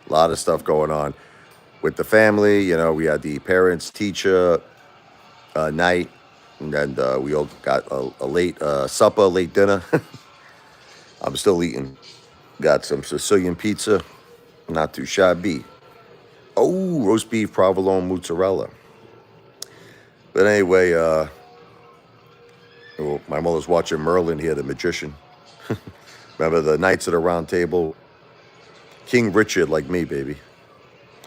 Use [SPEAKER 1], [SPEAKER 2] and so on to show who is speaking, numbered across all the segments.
[SPEAKER 1] A lot of stuff going on with the family. We had the parents teacher night, and then we all got a late supper, late dinner. I'm still eating. Got some Sicilian pizza, not too shabby. Oh, roast beef, provolone, mozzarella. But anyway, well, my mother's watching Merlin here, the magician. Remember the Knights of the Round Table? King Richard, like me, baby.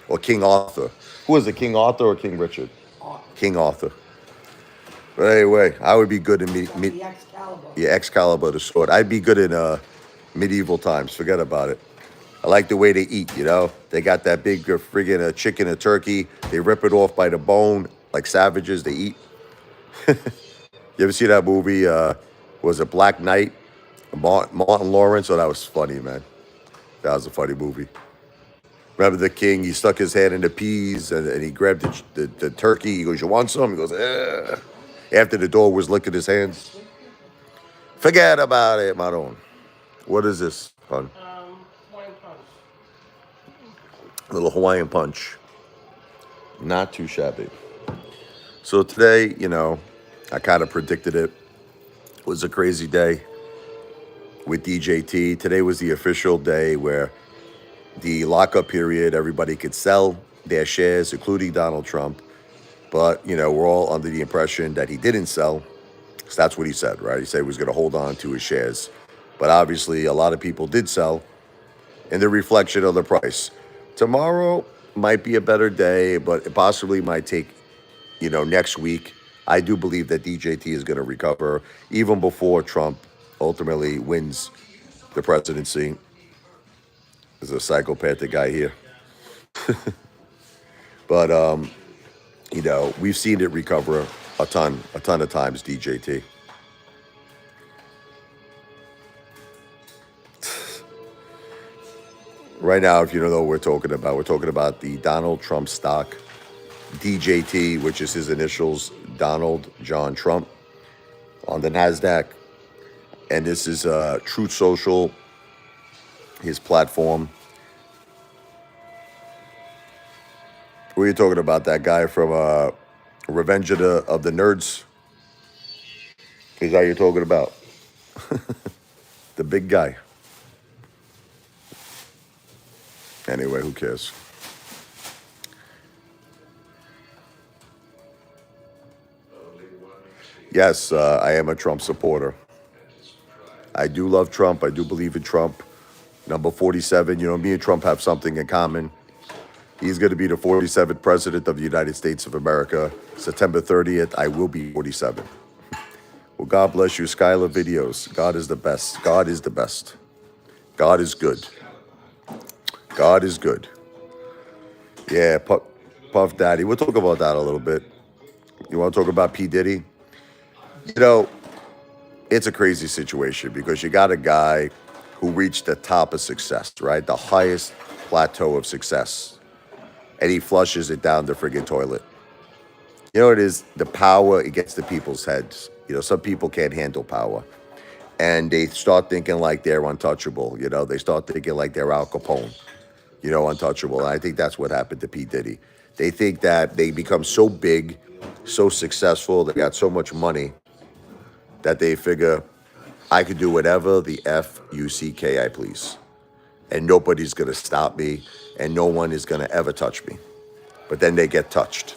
[SPEAKER 1] Or King Arthur. Who is it, King Arthur or King Richard? King Arthur. But anyway, I would be good in yeah, Excalibur, the sword. I'd be good in medieval times. Forget about it. I like the way they eat, They got that big friggin' chicken or turkey. They rip it off by the bone like savages. They eat. You ever see that movie? Was it Black Knight? Martin Lawrence? Oh, that was funny, man. That was a funny movie. Remember the king? He stuck his hand in the peas and he grabbed the turkey. He goes, "You want some?" He goes, "Eh." After the dog was licking his hands. Forget about it, Maron. What is this, hon? Little Hawaiian punch. Not too shabby. So today, I kind of predicted it. It was a crazy day with DJT. Today was the official day where the lockup period, everybody could sell their shares, including Donald Trump. But, we're all under the impression that he didn't sell. So that's what he said, right? He said he was going to hold on to his shares. But obviously, a lot of people did sell in the reflection of the price. Tomorrow might be a better day, but it possibly might take, next week. I do believe that DJT is going to recover even before Trump ultimately wins the presidency. There's a psychopathic guy here. But, we've seen it recover a ton of times, DJT. Right now, if you don't know what we're talking about the Donald Trump stock, DJT, which is his initials, Donald John Trump, on the NASDAQ. And this is Truth Social, his platform. What are you talking about? That guy from Revenge of the Nerds? Is that you're talking about? The big guy. Anyway, who cares? Yes, I am a Trump supporter. I do love Trump. I do believe in Trump. Number 47, me and Trump have something in common. He's going to be the 47th president of the United States of America. September 30th, I will be 47. Well, God bless you, Skylar Videos. God is the best. God is the best. God is good. God is good. Yeah, Puff Daddy. We'll talk about that a little bit. You want to talk about P. Diddy? It's a crazy situation because you got a guy who reached the top of success, right? The highest plateau of success. And he flushes it down the friggin' toilet. You know what it is? The power, it gets to people's heads. Some people can't handle power. And they start thinking like they're untouchable. They start thinking like they're Al Capone, untouchable. And I think that's what happened to P. Diddy. They think that they become so big, so successful, they got so much money that they figure, I could do whatever the F-U-C-K I please. And nobody's going to stop me, and no one is going to ever touch me. But then they get touched.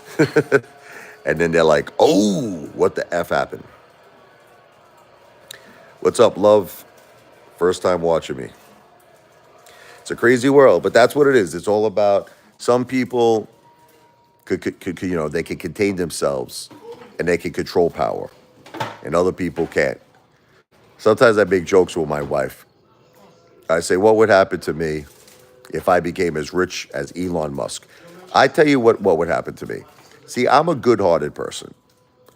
[SPEAKER 1] And then they're like, oh, what the F happened? What's up, love? First time watching me. It's a crazy world, but that's what it is. It's all about some people could they can contain themselves and they can control power, and other people can't. Sometimes I make jokes with my wife. I say, what would happen to me if I became as rich as Elon Musk? I tell you what would happen to me. See, I'm a good-hearted person.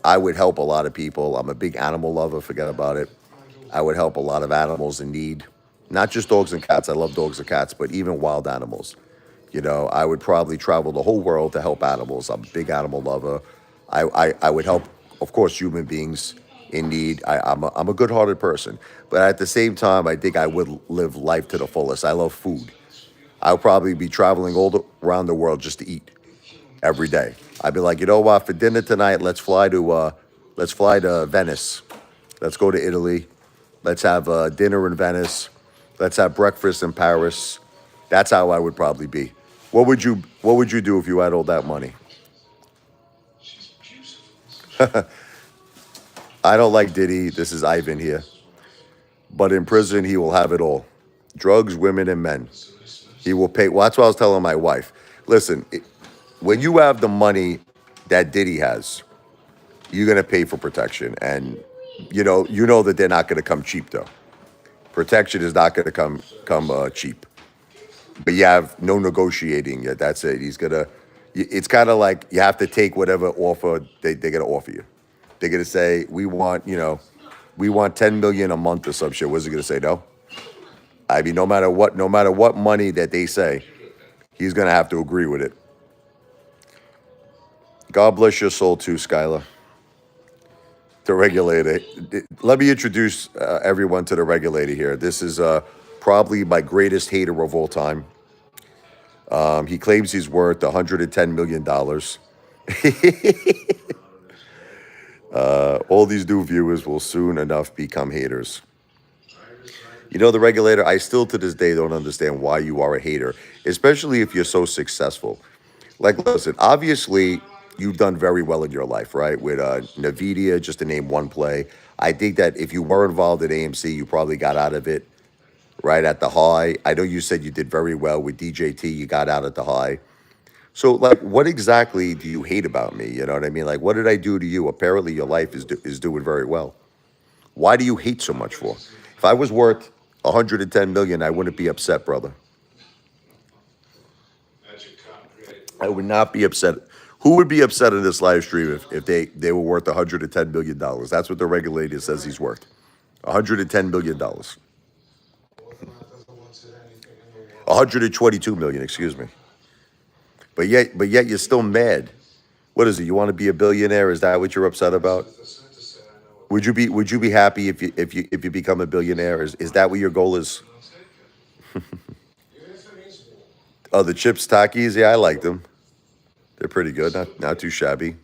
[SPEAKER 1] I would help a lot of people. I'm a big animal lover. Forget about it. I would help a lot of animals in need. Not just dogs and cats. I love dogs and cats, but even wild animals. I would probably travel the whole world to help animals. I'm a big animal lover. I would help, of course, human beings in need. I'm a good-hearted person. But at the same time, I think I would live life to the fullest. I love food. I'll probably be traveling around the world just to eat every day. I'd be like, you know what, for dinner tonight, let's fly to Venice. Let's go to Italy. Let's have dinner in Venice. Let's have breakfast in Paris. That's how I would probably be. What would you do if you had all that money? I don't like Diddy. This is Ivan here. But in prison, he will have it all: drugs, women, and men. He will pay. Well, that's what I was telling my wife. Listen, when you have the money that Diddy has, you're gonna pay for protection, and you know that they're not gonna come cheap though. Protection is not gonna come cheap. But you have no negotiating yet. That's it. He's gonna. It's kind of like you have to take whatever offer they're gonna offer you. They're gonna say we want 10 million a month or some shit. What's he gonna say? No. I mean, no matter what money that they say, he's gonna have to agree with it. God bless your soul too, Skylar. The regulator. Let me introduce everyone to the regulator here. This is probably my greatest hater of all time. He claims he's worth $110 million. All these new viewers will soon enough become haters. You know, the regulator, I still to this day don't understand why you are a hater, especially if you're so successful. Like, listen, obviously, you've done very well in your life, right? With Nvidia, just to name one play. I think that if you were involved in AMC, you probably got out of it right at the high. I know you said you did very well with DJT, you got out at the high. So, like, what exactly do you hate about me? You know what I mean? Like, what did I do to you? Apparently, your life is doing very well. Why do you hate so much for? If I was worth 110 million, I wouldn't be upset, brother. I would not be upset. Who would be upset in this live stream if they were worth $110 million? That's what the regulator says he's worth. $110 million. 122 million, excuse me. But yet you're still mad. What is it? You want to be a billionaire? Is that what you're upset about? Would you be happy if you become a billionaire? Is that what your goal is? Oh, the chips Takis, yeah, I like them. They're pretty good, not too shabby.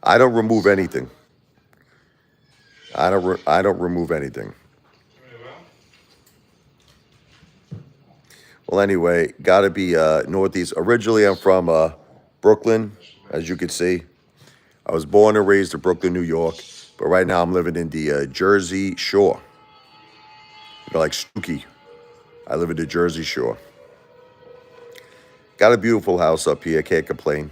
[SPEAKER 1] I don't remove anything. I don't remove anything. Well, anyway, gotta be Northeast. Originally, I'm from Brooklyn, as you can see. I was born and raised in Brooklyn, New York, but right now I'm living in the Jersey Shore. Like Stookie. I live in the Jersey Shore. Got a beautiful house up here, can't complain.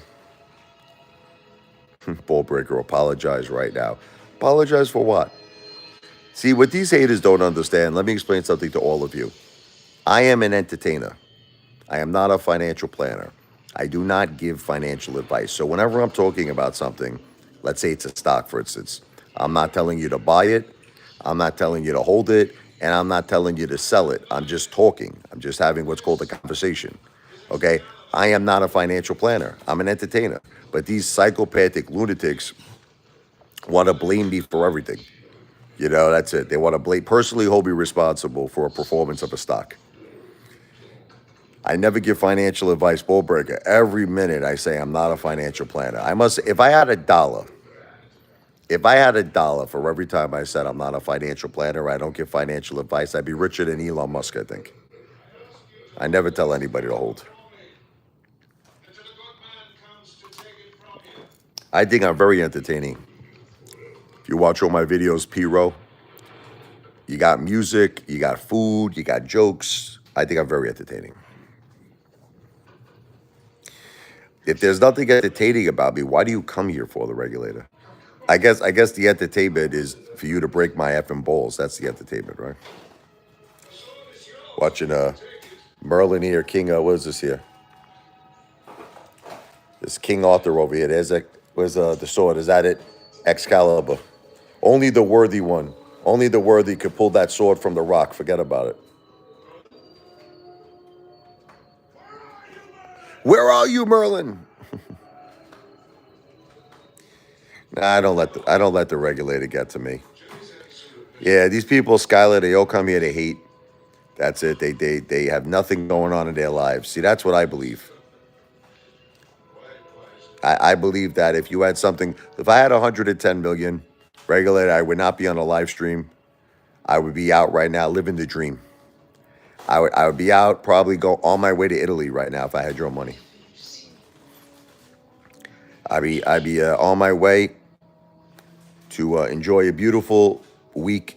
[SPEAKER 1] Ball breaker, apologize right now. Apologize for what? See, what these haters don't understand, let me explain something to all of you. I am an entertainer. I am not a financial planner. I do not give financial advice. So whenever I'm talking about something, let's say it's a stock, for instance, I'm not telling you to buy it. I'm not telling you to hold it. And I'm not telling you to sell it. I'm just talking. I'm just having what's called a conversation. Okay? I am not a financial planner. I'm an entertainer. But these psychopathic lunatics want to blame me for everything. You know, that's it. They want to personally hold me responsible for a performance of a stock. I never give financial advice, bull breaker. Every minute I say I'm not a financial planner. If I had a dollar for every time I said I'm not a financial planner, I don't give financial advice, I'd be richer than Elon Musk, I think. I never tell anybody to hold. I think I'm very entertaining. If you watch all my videos, P-Row, you got music, you got food, you got jokes. I think I'm very entertaining. If there's nothing entertaining about me, why do you come here for, the regulator? I guess the entertainment is for you to break my effing balls. That's the entertainment, right? Watching Merlin here, King, what is this here? This King Arthur over here. Where's the sword? Is that it? Excalibur. Only the worthy one. Only the worthy could pull that sword from the rock. Forget about it. Where are you, Merlin? Nah, I don't let the regulator get to me. Yeah, these people, Skylar, they all come here to hate. That's it. They have nothing going on in their lives. See, that's what I believe. I believe that if you had something, if I had 110 million regulated, I would not be on a live stream. I would be out right now living the dream. I would be out, probably go on my way to Italy right now if I had your money. I'd be on my way to enjoy a beautiful week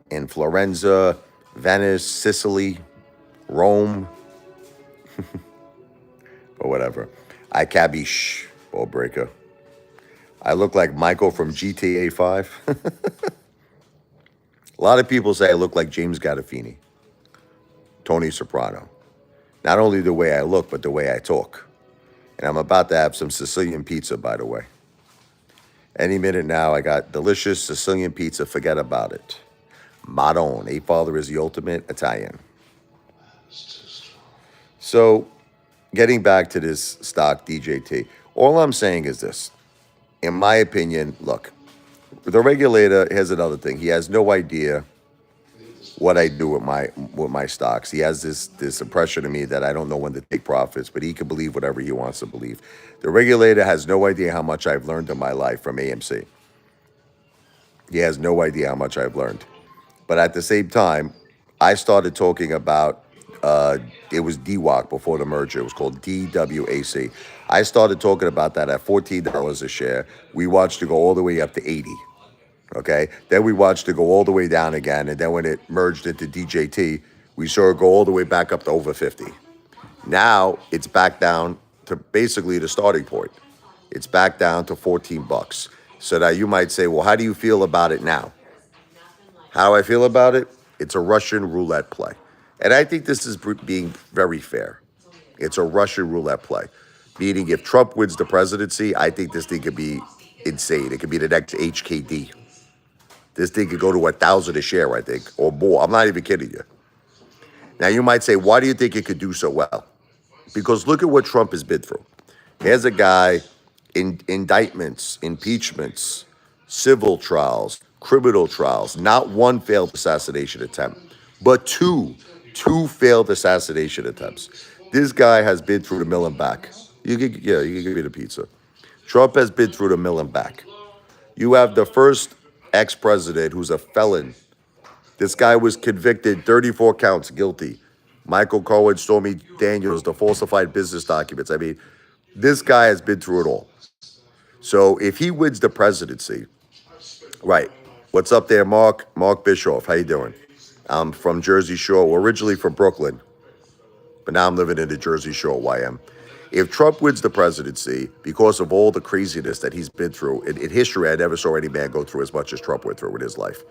[SPEAKER 1] in Florenza, Venice, Sicily, Rome, or whatever. I cabish, ball breaker. I look like Michael from GTA 5. A lot of people say I look like James Gandolfini, Tony Soprano. Not only the way I look, but the way I talk. And I'm about to have some Sicilian pizza, by the way. Any minute now, I got delicious Sicilian pizza. Forget about it. Madon. Apefather is the ultimate Italian. So, getting back to this stock DJT, all I'm saying is this. In my opinion, look, the regulator, here's another thing. He has no idea what I do with my stocks. He has this impression of me that I don't know when to take profits, but he can believe whatever he wants to believe. The regulator has no idea how much I've learned in my life from AMC. He has no idea how much I've learned. But at the same time, I started talking about, it was DWAC before the merger. It was called DWAC. I started talking about that at $14 a share. We watched it go all the way up to 80. Okay. Then we watched it go all the way down again. And then when it merged into DJT, we saw it go all the way back up to over 50. Now it's back down to basically the starting point. It's back down to 14 bucks. So now you might say, well, how do you feel about it now? How I feel about it? It's a Russian roulette play. And I think this is being very fair. It's a Russian roulette play. Meaning if Trump wins the presidency, I think this thing could be insane. It could be the next HKD. This thing could go to 1,000 a share, I think, or more. I'm not even kidding you. Now, you might say, why do you think it could do so well? Because look at what Trump has been through. Here's a guy in indictments, impeachments, civil trials, criminal trials, not one failed assassination attempt, but two failed assassination attempts. This guy has been through the mill and back. You can give me the pizza. Trump has been through the mill and back. You have the first ex-president who's a felon. This guy was convicted, 34 counts, guilty. Michael Cohen, Stormy Daniels, the falsified business documents. I mean, this guy has been through it all. So if he wins the presidency, right? What's up there, Mark? Mark Bischoff, how you doing? I'm from Jersey Shore, originally from Brooklyn, but now I'm living in the Jersey Shore, YM. If Trump wins the presidency, because of all the craziness that he's been through, in history, I never saw any man go through as much as Trump went through in his life.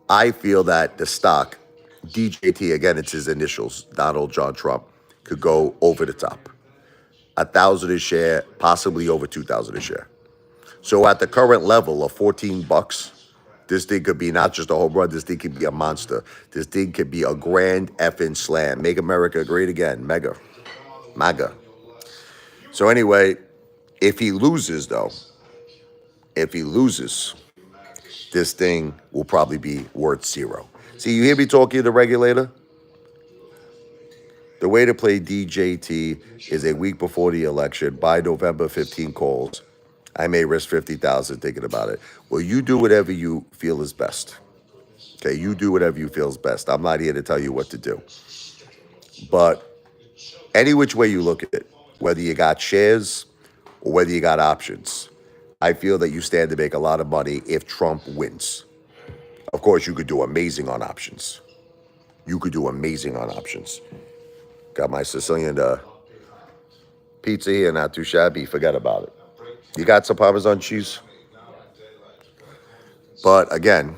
[SPEAKER 1] I feel that the stock, DJT, again, it's his initials, Donald John Trump, could go over the top. 1,000 a share, possibly over 2,000 a share. So at the current level of 14 bucks, this thing could be not just a home run, this thing could be a monster. This thing could be a grand effing slam. Make America great again. MAGA. So anyway, if he loses, this thing will probably be worth zero. See, you hear me talking to the regulator? The way to play DJT is a week before the election. By November, 15 calls. I may risk 50,000 thinking about it. Well, you do whatever you feel is best. Okay, you do whatever you feel is best. I'm not here to tell you what to do. But any which way you look at it, whether you got shares or whether you got options, I feel that you stand to make a lot of money if Trump wins. Of course, you could do amazing on options. Got my Sicilian pizza here, not too shabby. Forget about it. You got some Parmesan cheese? But again,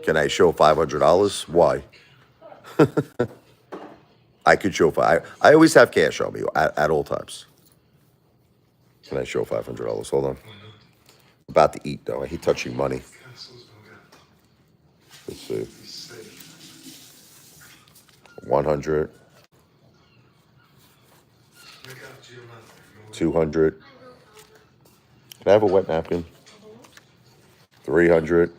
[SPEAKER 1] can I show $500? Why? I could show I always have cash on me at all times. Can I show $500? Hold on. About to eat though. I hate touching money. Let's see. 100. 200. Can I have a wet napkin? 300.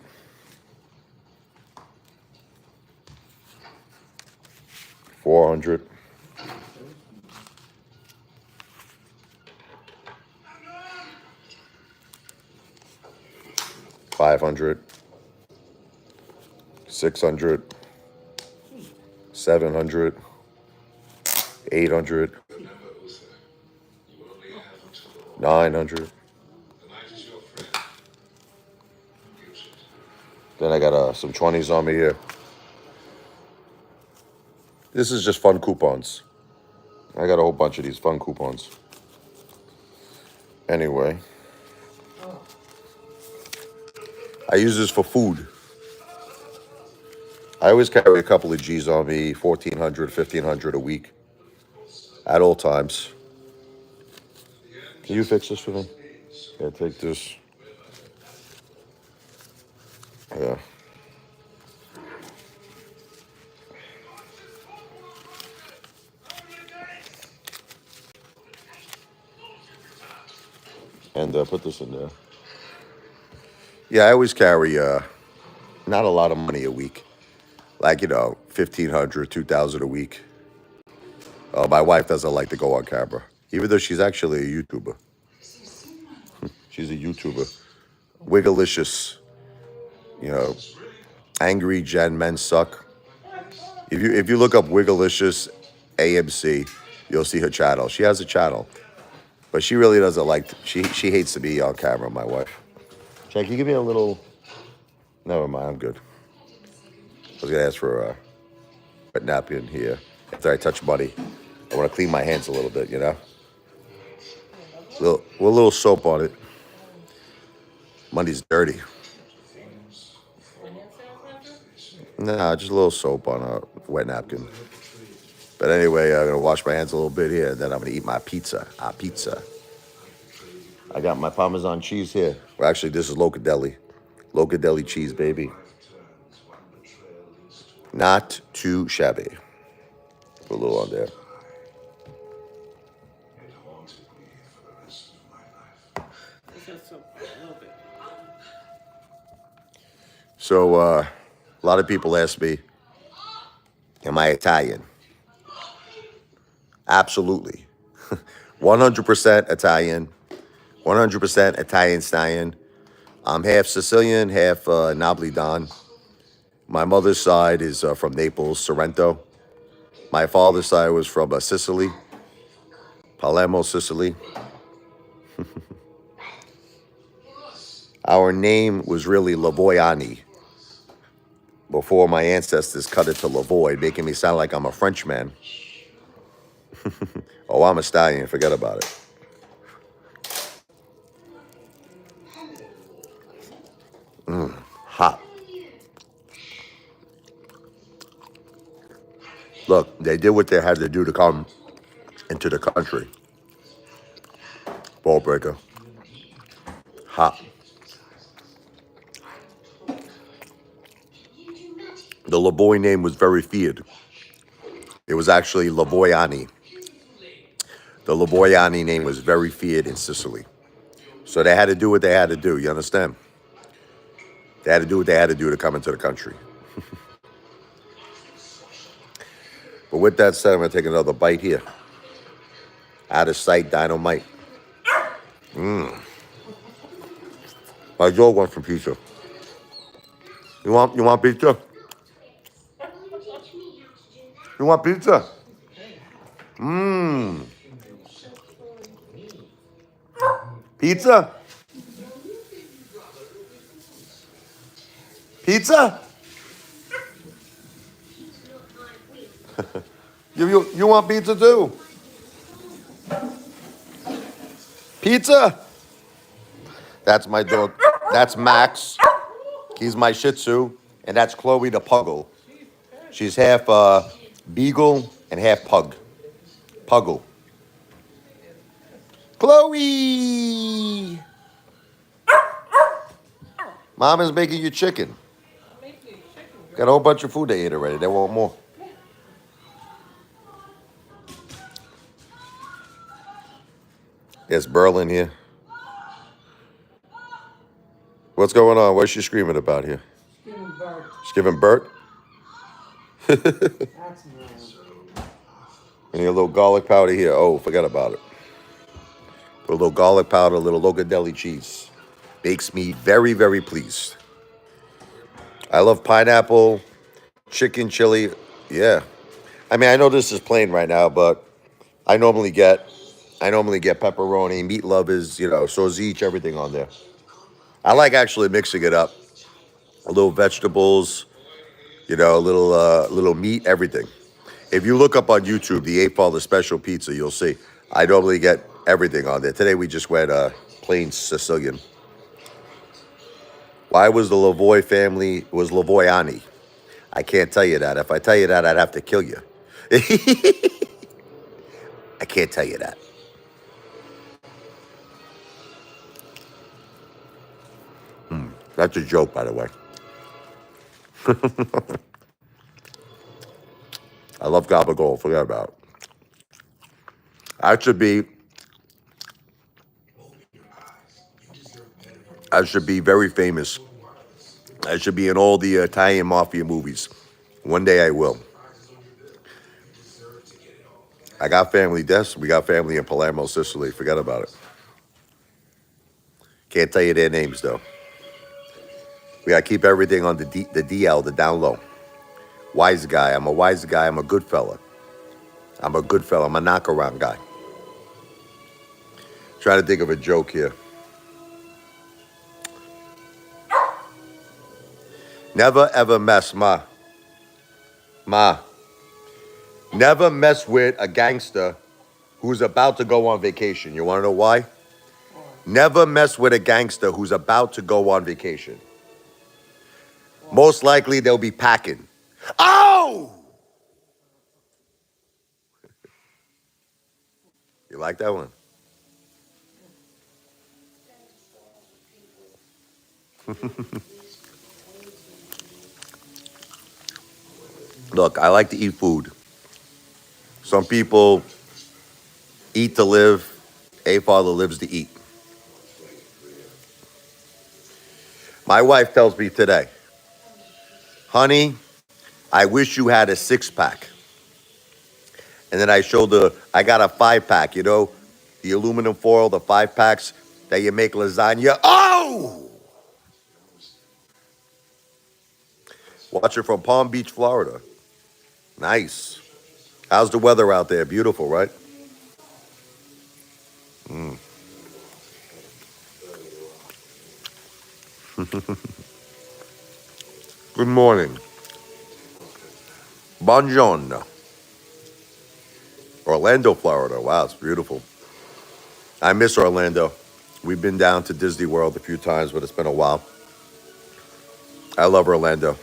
[SPEAKER 1] 400, 500, 600, 700, 800, 900. Then I got some 20s on me here. This is just fun coupons. I got a whole bunch of these fun coupons. Anyway, I use this for food. I always carry a couple of G's on me, 1,400, 1,500 a week at all times. Can you fix this for me? Yeah, take this. Yeah. And put this in there. Yeah, I always carry not a lot of money a week. Like, 1,500, 2,000 a week. My wife doesn't like to go on camera, even though she's actually a YouTuber. She's a YouTuber. Wiggalicious, Angry Gen Men Suck. If you look up Wiggalicious AMC, you'll see her channel. She has a channel, but she really doesn't like. She hates to be on camera. My wife. Jack, can you give me a little? Never mind. I'm good. I was gonna ask for a wet napkin here after I touch money. I want to clean my hands a little bit. With a little soap on it. Money's dirty. Nah, just a little soap on a wet napkin. But anyway, I'm gonna wash my hands a little bit here, and then I'm gonna eat my pizza. Pizza. I got my Parmesan cheese here. Well, actually, this is Locadeli. Locadeli cheese, baby. Not too shabby. Put a little on there. So, a lot of people ask me, am I Italian? Absolutely. 100% Italian. 100% Italian stallion. I'm half Sicilian, half Napolitan. My mother's side is from Naples, Sorrento. My father's side was from Sicily, Palermo, Sicily. Our name was really Lavoiani before my ancestors cut it to Lavoy, making me sound like I'm a Frenchman. Oh, I'm a stallion. Forget about it. Hot. Look, they did what they had to do to come into the country. Ball breaker. Hot. The Lavoy name was very feared. It was actually Lavoiani. The Lavoiani name was very feared in Sicily. So they had to do what they had to do, you understand? They had to do what they had to do to come into the country. But with that said, I'm going to take another bite here. Out of sight dynamite. My dog wants some pizza. You want pizza? You want pizza? Pizza? Pizza? You want pizza too? Pizza? That's my dog. That's Max. He's my Shih Tzu. And that's Chloe the Puggle. She's half Beagle and half Pug. Puggle. Chloe! Mom is making you chicken. Got a whole bunch of food they ate already. They want more. There's Berlin here. What's going on? What's she screaming about here?
[SPEAKER 2] She's giving birth.
[SPEAKER 1] She's giving birth?
[SPEAKER 2] That's nice.
[SPEAKER 1] And a little garlic powder here. Oh, forgot about it. Put a little garlic powder, a little Locadelli cheese. Makes me very, very pleased. I love pineapple, chicken, chili. Yeah. I mean, I know this is plain right now, but I normally get pepperoni, meat lovers, sausage, everything on there. I like actually mixing it up. A little vegetables, a little meat, everything. If you look up on YouTube the Apefather special pizza, you'll see. I normally get everything on there. Today we just went plain Sicilian. Why was the Lavoie family was Lavoiani? I can't tell you that. If I tell you that, I'd have to kill you. I can't tell you that. That's a joke, by the way. I love gabagool. Forget about it. I should be very famous. I should be in all the Italian mafia movies. One day I will. I got family we got family in Palermo, Sicily. Forget about it. Can't tell you their names though. We gotta keep everything on the DL, the down low. Wise guy. I'm a wise guy. I'm a good fella. I'm a knockaround guy. Trying to think of a joke here. Never ever mess, Ma. Never mess with a gangster who's about to go on vacation. You want to know why? Never mess with a gangster who's about to go on vacation. Most likely they'll be packing. Oh! You like that one? Look, I like to eat food. Some people eat to live. Apefather lives to eat. My wife tells me today, honey, I wish you had a 6-pack. And then I showed I got a 5-pack, the aluminum foil, the 5-packs that you make lasagna. Oh! Watch it from Palm Beach, Florida. Nice. How's the weather out there? Beautiful, right? Good morning. Buongiorno. Orlando, Florida. Wow, it's beautiful. I miss Orlando. We've been down to Disney World a few times, but it's been a while. I love Orlando.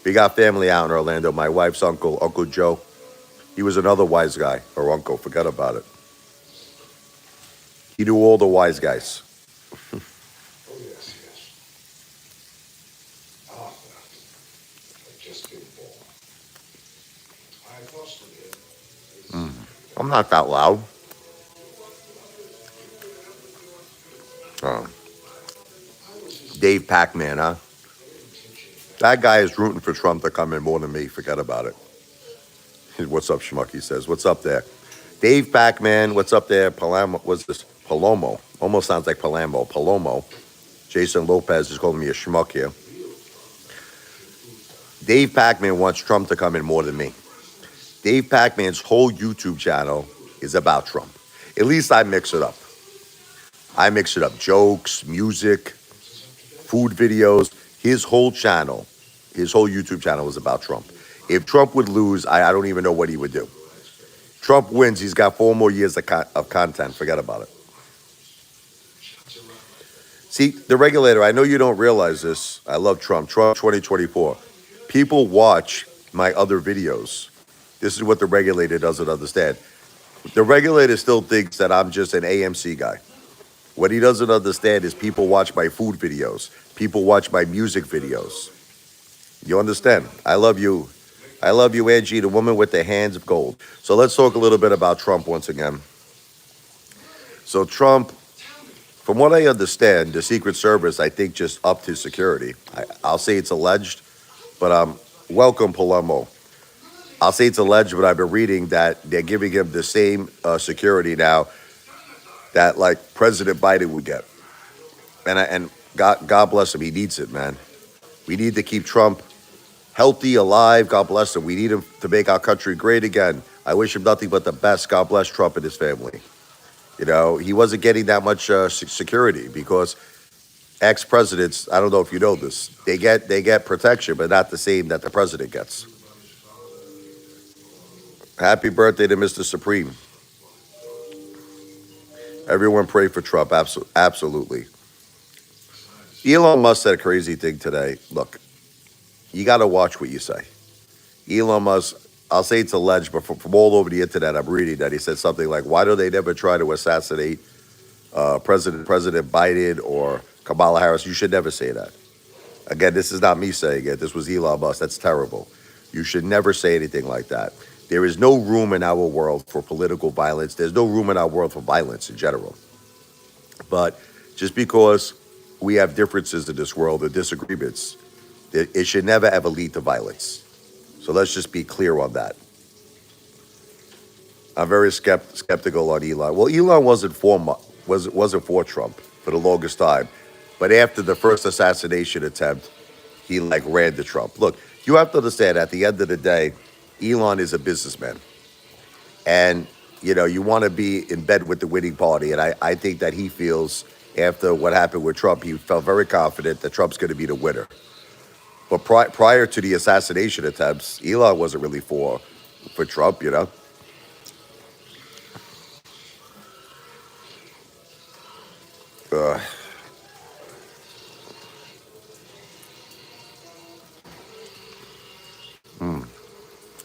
[SPEAKER 1] We got family out in Orlando. My wife's uncle, Uncle Joe, he was another wise guy, or uncle, forget about it. He knew all the wise guys. I'm not that loud. Oh. Dave Pac-Man, huh? That guy is rooting for Trump to come in more than me. Forget about it. What's up, Schmuck? He says, what's up there? Dave Pac-Man, what's up there? Palamo, what's this? Palomo. Almost sounds like Palermo. Palomo. Jason Lopez is calling me a schmuck here. Dave Pac-Man wants Trump to come in more than me. Dave Pac-Man's whole YouTube channel is about Trump. At least I mix it up. Jokes, music, food videos. His whole YouTube channel is about Trump. If Trump would lose, I don't even know what he would do. Trump wins, he's got 4 more years of content. Forget about it. See, the regulator, I know you don't realize this. I love Trump. Trump 2024. People watch my other videos. This is what the regulator doesn't understand. The regulator still thinks that I'm just an AMC guy. What he doesn't understand is people watch my food videos. People watch my music videos. You understand? I love you. I love you, Angie, the woman with the hands of gold. So let's talk a little bit about Trump once again. So Trump, from what I understand, the Secret Service, I think, just upped his security. I'll say it's alleged, but welcome, Palermo. I'll say it's alleged, but I've been reading that they're giving him the same security now that like President Biden would get. And God bless him. He needs it, man. We need to keep Trump healthy, alive. God bless him. We need him to make our country great again. I wish him nothing but the best. God bless Trump and his family. You know, he wasn't getting that much security because ex-presidents, I don't know if you know this, they get protection, but not the same that the president gets. Happy birthday to Mr. Supreme. Everyone pray for Trump. Absolutely. Elon Musk said a crazy thing today. Look, you got to watch what you say. Elon Musk, I'll say it's alleged, but from all over the internet, I'm reading that he said something like, "Why do they never try to assassinate President Biden or Kamala Harris?" You should never say that. Again, this is not me saying it. This was Elon Musk. That's terrible. You should never say anything like that. There is no room in our world for political violence. There's no room in our world for violence in general. But just because we have differences in this world or disagreements, it should never ever lead to violence. So let's just be clear on that. I'm very skeptical on Elon. Well, Elon wasn't for Trump for the longest time, but after the first assassination attempt, he like ran to Trump. Look, you have to understand. At the end of the day, Elon is a businessman, and you want to be in bed with the winning party. And I think that he feels after what happened with Trump, he felt very confident that Trump's going to be the winner. But prior to the assassination attempts, Elon wasn't really for Trump. Uh,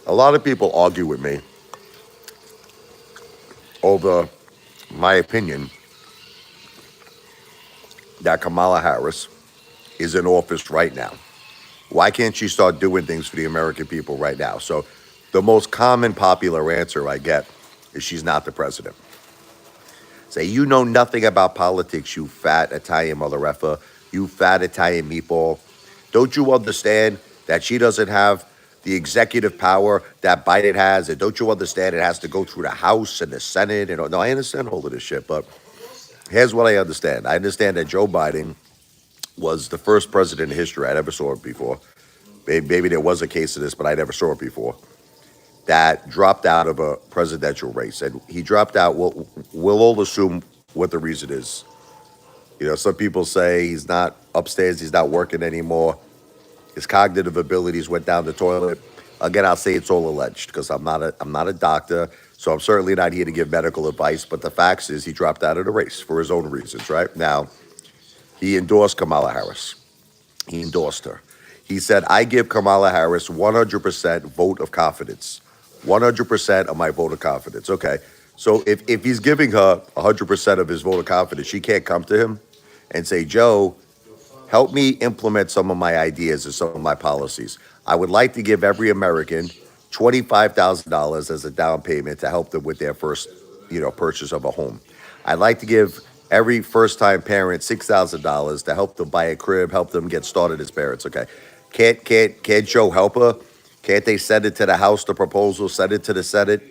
[SPEAKER 1] a lot of people argue with me over my opinion that Kamala Harris is in office right now. Why can't she start doing things for the American people right now? So the most common popular answer I get is she's not the president. Say, you know nothing about politics, you fat Italian mother effer, you fat Italian meatball. Don't you understand that she doesn't have the executive power that Biden has? And don't you understand it has to go through the House and the Senate? No, I understand all of this shit, but here's what I understand. I understand that Joe Biden was the first president in history. I never saw it before. Maybe there was a case of this, but I never saw it before. That dropped out of a presidential race. And he dropped out, we'll all assume what the reason is. Some people say he's not upstairs, he's not working anymore. His cognitive abilities went down the toilet. Again, I'll say it's all alleged because I'm not a doctor, so I'm certainly not here to give medical advice. But the facts is he dropped out of the race for his own reasons, right? Now, he endorsed Kamala Harris. He endorsed her. He said, I give Kamala Harris 100% vote of confidence. 100% of my vote of confidence. Okay. So if he's giving her 100% of his vote of confidence, she can't come to him and say, Joe, help me implement some of my ideas and some of my policies. I would like to give every American $25,000 as a down payment to help them with their first, purchase of a home. I'd like to give every first-time parent $6,000 to help them buy a crib, help them get started as parents. Okay, can't Joe help her? Can't they send it to the House, the proposal, send it to the Senate,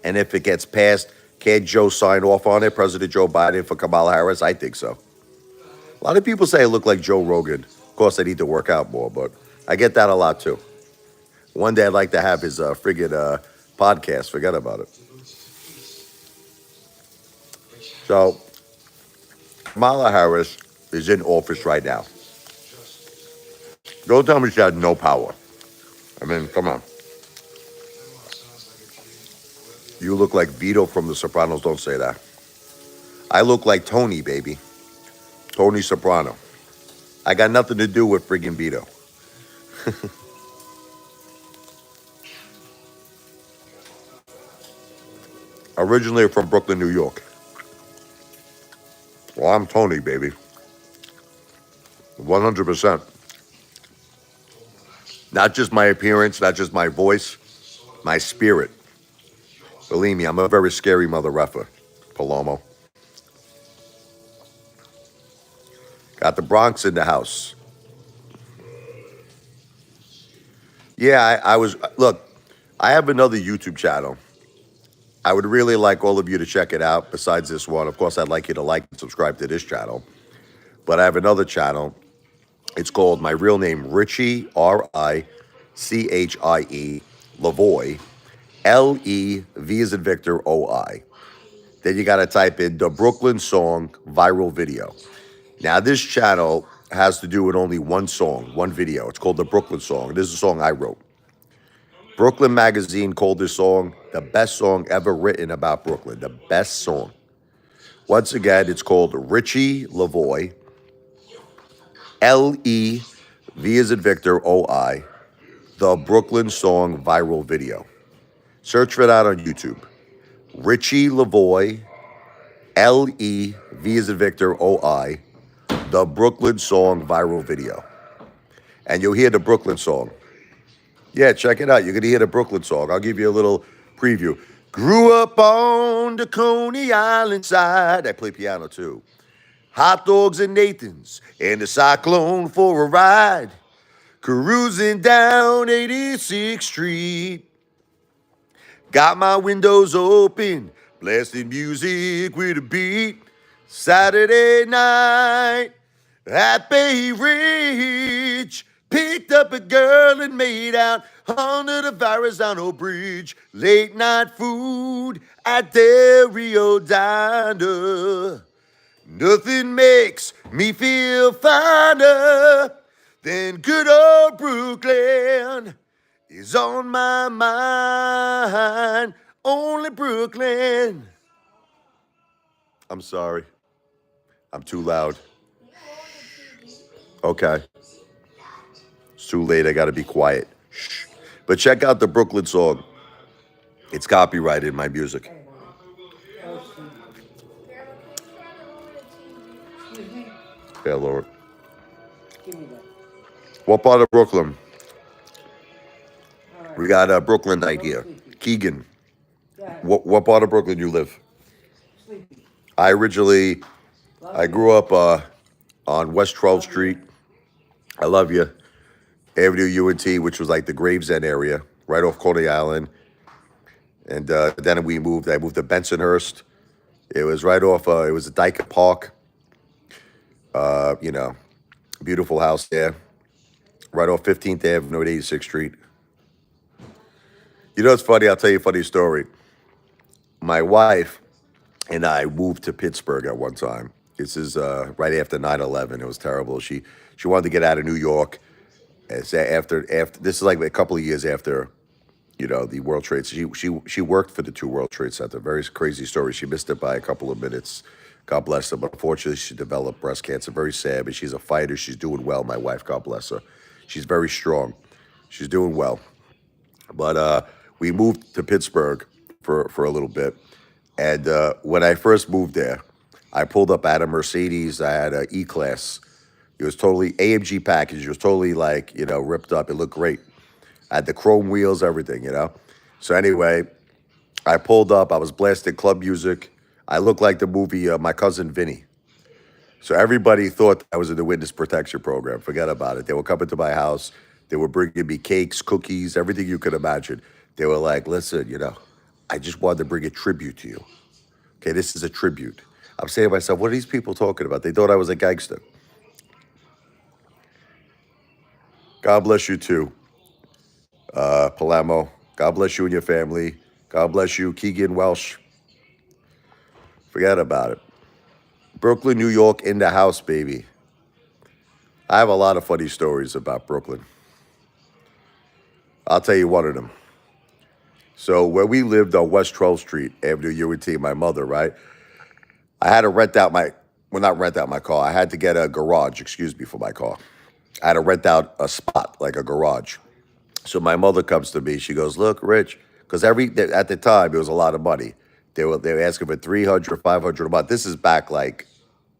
[SPEAKER 1] and if it gets passed, can't Joe sign off on it? President Joe Biden for Kamala Harris? I think so. A lot of people say I look like Joe Rogan. Of course, I need to work out more, but I get that a lot too. One day I'd like to have his friggin' podcast. Forget about it. So Kamala Harris is in office right now. Don't tell me she had no power. I mean, come on. You look like Vito from The Sopranos. Don't say that. I look like Tony, baby. Tony Soprano. I got nothing to do with friggin' Vito. Originally from Brooklyn, New York. Well, I'm Tony, baby. 100%. Not just my appearance, not just my voice, my spirit. Believe me, I'm a very scary mother effer, Palomo. Got the Bronx in the house. Yeah, I was, look, I have another YouTube channel. I would really like all of you to check it out. Besides this one, of course, I'd like you to like and subscribe to this channel. But I have another channel. It's called my real name, Richie, Richie, Lavoy, Lev as in Victor, OI. Then you got to type in the Brooklyn song viral video. Now, this channel has to do with only one song, one video. It's called the Brooklyn song. This is a song I wrote. Brooklyn Magazine called this song the best song ever written about Brooklyn. The best song. Once again, it's called Richie Lavoy, Lev as in Victor, OI, the Brooklyn song viral video. Search for that on YouTube. Richie Lavoy, Lev as in Victor, OI, the Brooklyn song viral video. And you'll hear the Brooklyn song. Yeah, check it out. You're going to hear the Brooklyn song. I'll give you a little preview. Grew up on the Coney Island side. I play piano too. Hot dogs and Nathan's and the Cyclone for a ride. Cruising down 86th Street. Got my windows open, blasting music with a beat. Saturday night at Bay Ridge. Picked up a girl and made out under the Verrazano Bridge. Late night food at Del Rio Diner. Nothing makes me feel finer than good old Brooklyn is on my mind. Only Brooklyn. I'm sorry. I'm too loud. Okay. It's too late. I got to be quiet. Shh. But check out the Brooklyn song. It's copyrighted, my music. Yeah, Lord. What part of Brooklyn? We got a Brooklyn night here. Keegan. What part of Brooklyn you live? I grew up on West 12th Street. I love you. Avenue UNT, which was like the Gravesend area, right off Coney Island. And then I moved to Bensonhurst. It was right off, it was a Dyke Park. Beautiful house there. Right off 15th Avenue at 86th Street. You know, it's funny. I'll tell you a funny story. My wife and I moved to Pittsburgh at one time. This is right after 9/11. It was terrible. She wanted to get out of New York. After this is like a couple of years after, the World Trade. She worked for the two World Trade Center. Very crazy story. She missed it by a couple of minutes. God bless her. But unfortunately, she developed breast cancer. Very sad. But she's a fighter. She's doing well. My wife, God bless her. She's very strong. She's doing well. But we moved to Pittsburgh for a little bit. And when I first moved there, I pulled up at a Mercedes. I had an E-Class. It was totally AMG package. It was totally ripped up. It looked great. I had the chrome wheels, everything. So anyway, I pulled up. I was blasting club music. I looked like the movie My Cousin Vinny. So everybody thought I was in the witness protection program. Forget about it. They were coming to my house. They were bringing me cakes, cookies, everything you could imagine. They were like, listen, I just wanted to bring a tribute to you. Okay, this is a tribute. I'm saying to myself, what are these people talking about? They thought I was a gangster. God bless you too, Palermo. God bless you and your family. God bless you, Keegan Welsh. Forget about it. Brooklyn, New York, in the house, baby. I have a lot of funny stories about Brooklyn. I'll tell you one of them. So where we lived on West 12th Street, Avenue UNT, my mother, right? I had to not rent out my car. I had to get a garage, for my car. I had to rent out a spot, like a garage. So my mother comes to me. She goes, look, Rich, because at the time, it was a lot of money. They were asking for $300, $500 a month. This is back like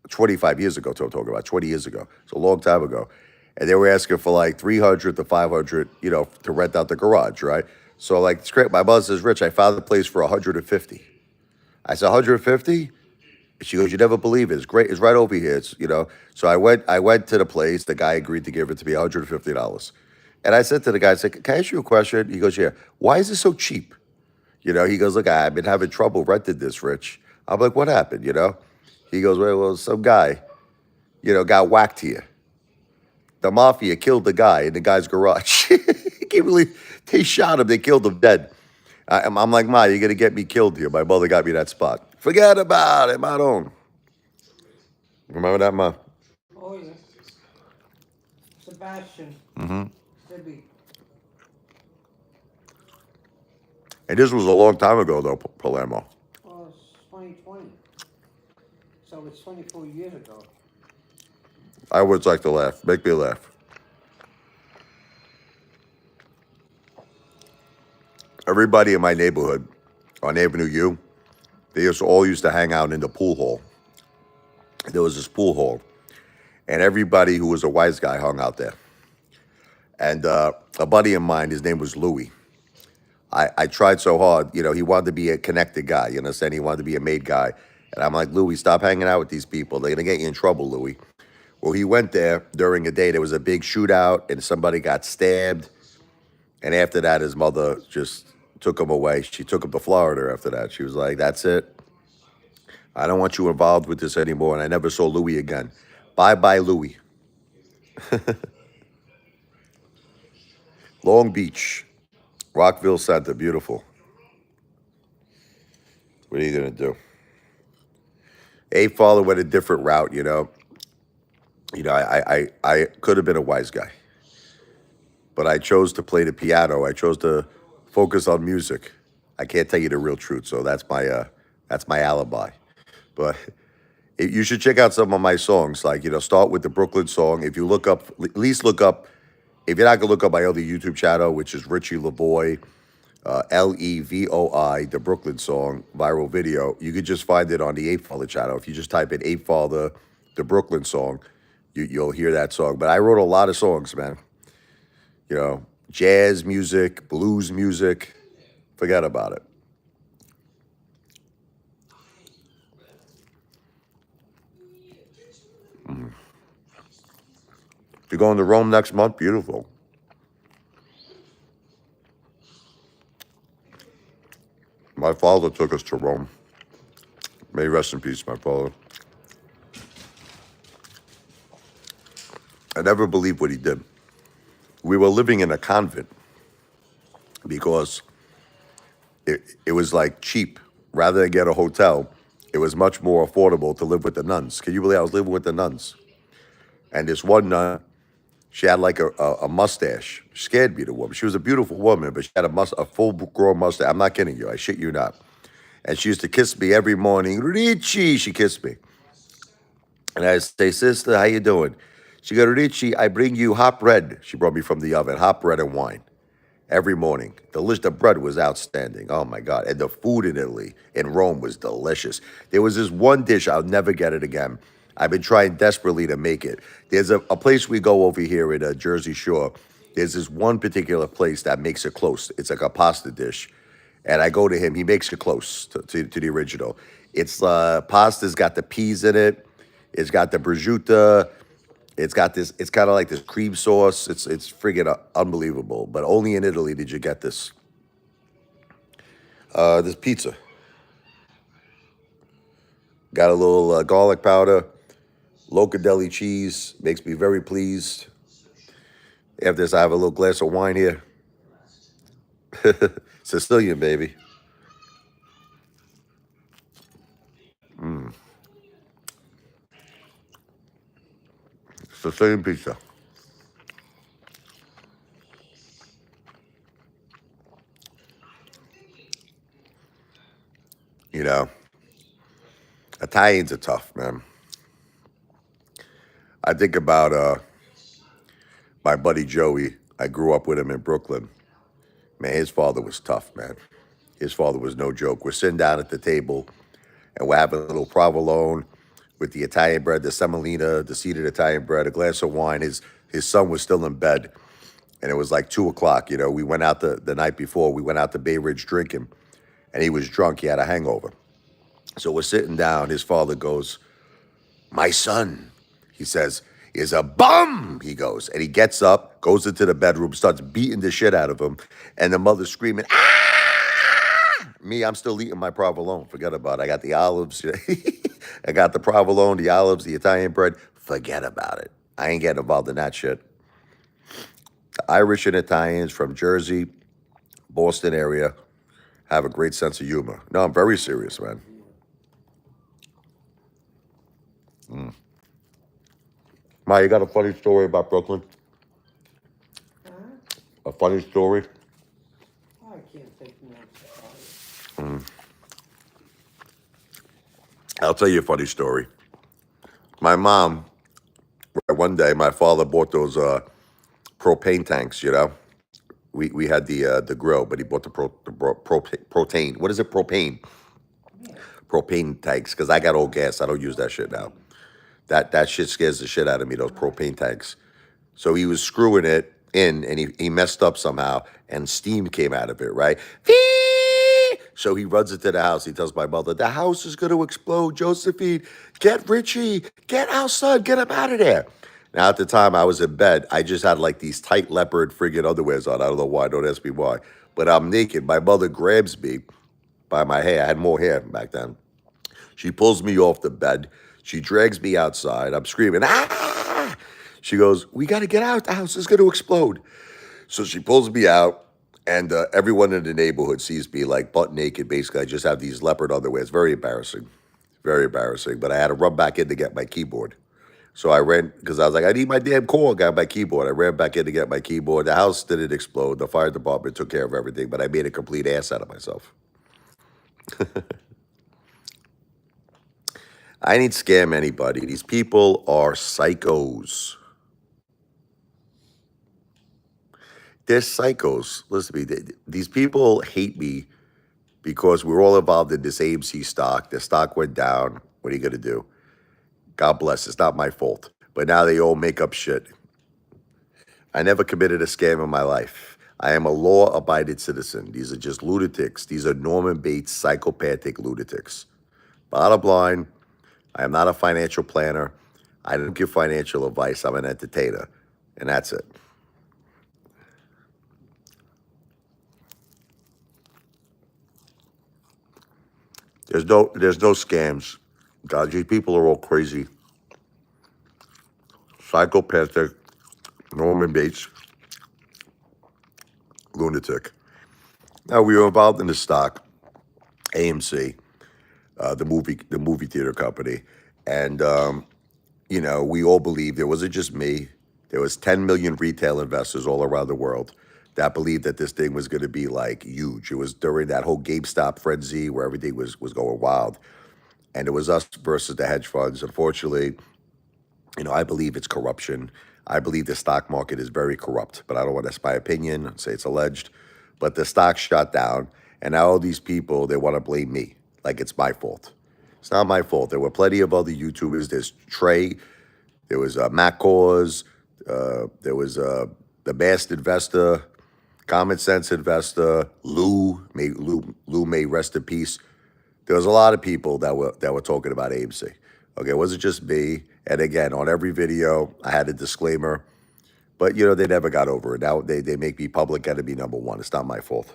[SPEAKER 1] 25 years ago, I'm talking about 20 years ago. It's a long time ago. And they were asking for like $300 to $500, to rent out the garage, right? So like, it's great. My mother says, Rich, I found the place for $150. I said, $150? She goes, you never believe it. It's great. It's right over here. So I went to the place. The guy agreed to give it to me $150. And I said to the guy, I said, can I ask you a question? He goes, yeah. Why is it so cheap? He goes, look, I've been having trouble renting this, Rich. I'm like, what happened, He goes, well, some guy, got whacked here. The mafia killed the guy in the guy's garage. He can't believe they shot him. They killed him dead. I'm like, Ma, you're going to get me killed here. My mother got me that spot. Forget about it, Ma don't. Remember that, Ma?
[SPEAKER 2] Oh, yeah. Sebastian. Sibby.
[SPEAKER 1] And this was a long time ago, though, Palermo.
[SPEAKER 2] Well, it's 2020. So it's 24 years ago.
[SPEAKER 1] I always like to laugh. Make me laugh. Everybody in my neighborhood on Avenue U, they all used to hang out in the pool hall. There was this pool hall, and everybody who was a wise guy hung out there. And a buddy of mine, his name was Louie. I tried so hard, he wanted to be a connected guy, you understand? He wanted to be a made guy. And I'm like, Louie, stop hanging out with these people. They're going to get you in trouble, Louie. Well, he went there during a day. There was a big shootout, and somebody got stabbed. And after that, his mother just took him away. She took him to Florida after that. She was like, that's it. I don't want you involved with this anymore. And I never saw Louie again. Bye-bye, Louie. Long Beach, Rockville Center, beautiful. What are you going to do? Apefather went a different route, I could have been a wise guy. But I chose to play the piano. I chose to focus on music. I can't tell you the real truth, so that's my alibi. But you should check out some of my songs. Like, start with the Brooklyn song. If you look up, at least look up, if you're not going to look up my other YouTube channel, which is Richie Lavoy, Levoi, the Brooklyn song, viral video, you could just find it on the Apefather channel. If you just type in Apefather, the Brooklyn song, you'll hear that song. But I wrote a lot of songs, man. Jazz music, blues music, forget about it. If you're going to Rome next month, beautiful. My father took us to Rome. May he rest in peace, my father. I never believed what he did. We were living in a convent because it was like cheap. Rather than get a hotel, it was much more affordable to live with the nuns. Can you believe I was living with the nuns? And this one nun, she had like a mustache. She scared me, the woman. She was a beautiful woman, but she had a full-grown mustache. I'm not kidding you. I shit you not. And she used to kiss me every morning. Richie, she kissed me. And I say, sister, how you doing? She go, Richie, I bring you hot bread. She brought me from the oven, hot bread and wine every morning. The bread was outstanding. Oh, my God. And the food in Italy, in Rome, was delicious. There was this one dish, I'll never get it again. I've been trying desperately to make it. There's a place we go over here in Jersey Shore. There's this one particular place that makes it close. It's like a pasta dish. And I go to him. He makes it close to the original. It's pasta's got the peas in it. It's got the prosciutto. It's got this. It's kind of like this cream sauce. It's friggin' unbelievable. But only in Italy did you get this. This pizza got a little garlic powder, locadeli cheese. Makes me very pleased. After this, I have a little glass of wine here. Sicilian, baby. Sicilian pizza. Italians are tough, man. I think about my buddy Joey. I grew up with him in Brooklyn. Man, his father was tough, man. His father was no joke. We're sitting down at the table, and we're having a little provolone with the Italian bread, the semolina, the seeded Italian bread, a glass of wine. His son was still in bed, and it was like 2 o'clock. We went out the night before. We went out to Bay Ridge drinking, and he was drunk. He had a hangover. So we're sitting down. His father goes, my son, he says, is a bum, he goes. And he gets up, goes into the bedroom, starts beating the shit out of him. And the mother's screaming, ah! Me, I'm still eating my provolone. Forget about it. I got the olives. I got the provolone, the olives, the Italian bread. Forget about it. I ain't getting involved in that shit. The Irish and Italians from Jersey, Boston area have a great sense of humor. No, I'm very serious, man. Ma, you got a funny story about Brooklyn?
[SPEAKER 2] Huh?
[SPEAKER 1] A funny story?
[SPEAKER 2] I can't think now.
[SPEAKER 1] I'll tell you a funny story. My mom, one day, my father bought those propane tanks, you know? We had the grill, but he bought the propane. What is it? Propane.
[SPEAKER 2] Yeah.
[SPEAKER 1] Propane tanks, because I got old gas. I don't use that shit now. That shit scares the shit out of me, those propane tanks. So he was screwing it in, and he messed up somehow, and steam came out of it, right? So he runs into the house. He tells my mother, the house is going to explode. Josephine, get Richie. Get our son. Get him out of there. Now, at the time, I was in bed. I just had like these tight leopard friggin' underwears on. I don't know why. Don't ask me why. But I'm naked. My mother grabs me by my hair. I had more hair back then. She pulls me off the bed. She drags me outside. I'm screaming, ah! She goes, we got to get out. The house is going to explode. So she pulls me out, and everyone in the neighborhood sees me like butt naked. Basically, I just have these leopard underwear. It's very embarrassing. Very embarrassing. But I had to run back in to get my keyboard. So I ran, because I was like, I need my damn cord. Got my keyboard. I ran back in to get my keyboard. The house didn't explode. The fire department took care of everything, but I made a complete ass out of myself. I ain't scam anybody. These people are psychos. They're psychos. Listen to me. These people hate me because we're all involved in this AMC stock. The stock went down. What are you going to do? God bless. It's not my fault. But now they all make up shit. I never committed a scam in my life. I am a law-abiding citizen. These are just lunatics. These are Norman Bates psychopathic lunatics. Bottom line, I am not a financial planner. I don't give financial advice. I'm an entertainer. And that's it. There's no scams. God, these people are all crazy. Psychopathic, Norman Bates, lunatic. Now we were involved in the stock, AMC, the movie theater company, and we all believed, it wasn't just me. There was 10 million retail investors all around the world that believed that this thing was going to be like huge. It was during that whole GameStop frenzy where everything was going wild, and it was us versus the hedge funds. Unfortunately, I believe it's corruption. I believe the stock market is very corrupt, but I don't want to, that's my opinion. I'd say it's alleged. But the stock shot down, and now all these people, they want to blame me like it's my fault. It's not my fault. There were plenty of other YouTubers. There's Trey. There was Matt Cause. There was the Masked Investor, Common Sense Investor, Lou. Lou may rest in peace. There was a lot of people that were talking about AMC. Okay, it wasn't just me. And again, on every video, I had a disclaimer. But, they never got over it. Now they make me public enemy number one. It's not my fault.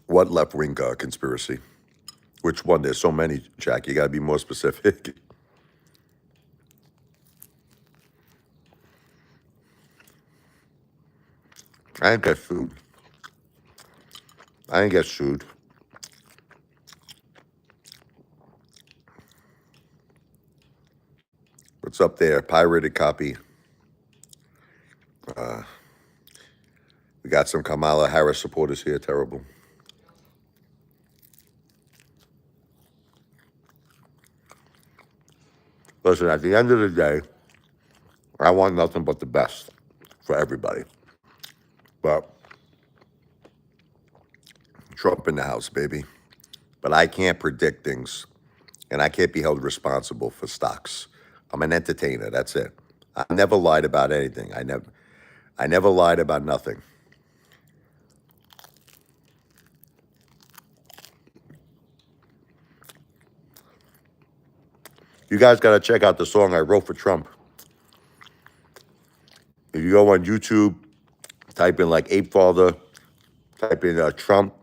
[SPEAKER 1] What left-wing conspiracy? Which one? There's so many, Jack. You got to be more specific. I ain't get sued. I ain't get sued. What's up there? Pirated copy. We got some Kamala Harris supporters here. Terrible. Listen, at the end of the day, I want nothing but the best for everybody. But Trump in the house, baby. But I can't predict things, and I can't be held responsible for stocks. I'm an entertainer. That's it. I never lied about anything. I never lied about nothing. You guys got to check out the song I wrote for Trump. If you go on YouTube, type in like Apefather, type in Trump,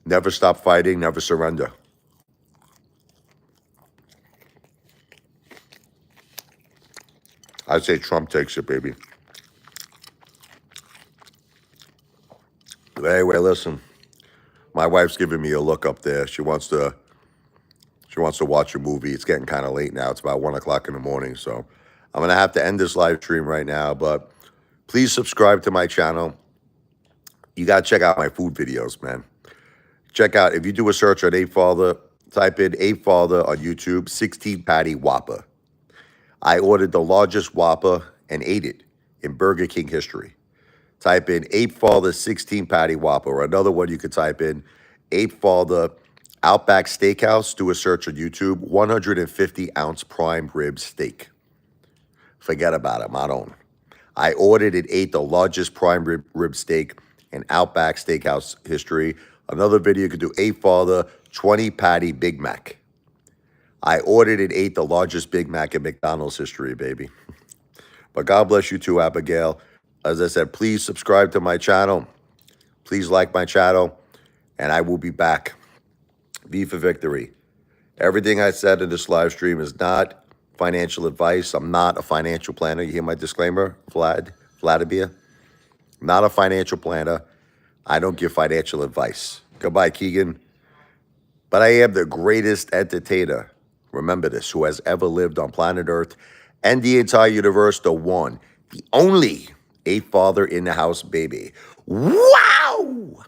[SPEAKER 1] never stop fighting, never surrender. I'd say Trump takes it, baby. But anyway, listen. My wife's giving me a look up there. She wants to watch a movie. It's getting kind of late now. It's about 1 o'clock in the morning. So I'm going to have to end this live stream right now. But please subscribe to my channel. You got to check out my food videos, man. Check out, if you do a search on Apefather, type in Apefather on YouTube, 16 patty Whopper. I ordered the largest Whopper and ate it in Burger King history. Type in Apefather 16 patty Whopper, or another one you could type in Apefather Outback Steakhouse. Do a search on YouTube, 150-ounce prime rib steak. Forget about it, I don't. I ordered and ate the largest prime rib steak in Outback Steakhouse history. Another video you could do, Apefather 20 patty Big Mac. I ordered and ate the largest Big Mac in McDonald's history, baby. But God bless you too, Abigail. As I said, please subscribe to my channel. Please like my channel. And I will be back. V for victory. Everything I said in this live stream is not financial advice. I'm not a financial planner. You hear my disclaimer, Vladimir? Not a financial planner. I don't give financial advice. Goodbye, Keegan. But I am the greatest entertainer, remember this, who has ever lived on planet Earth and the entire universe. The one, the only Apefather in the house, baby. Wow!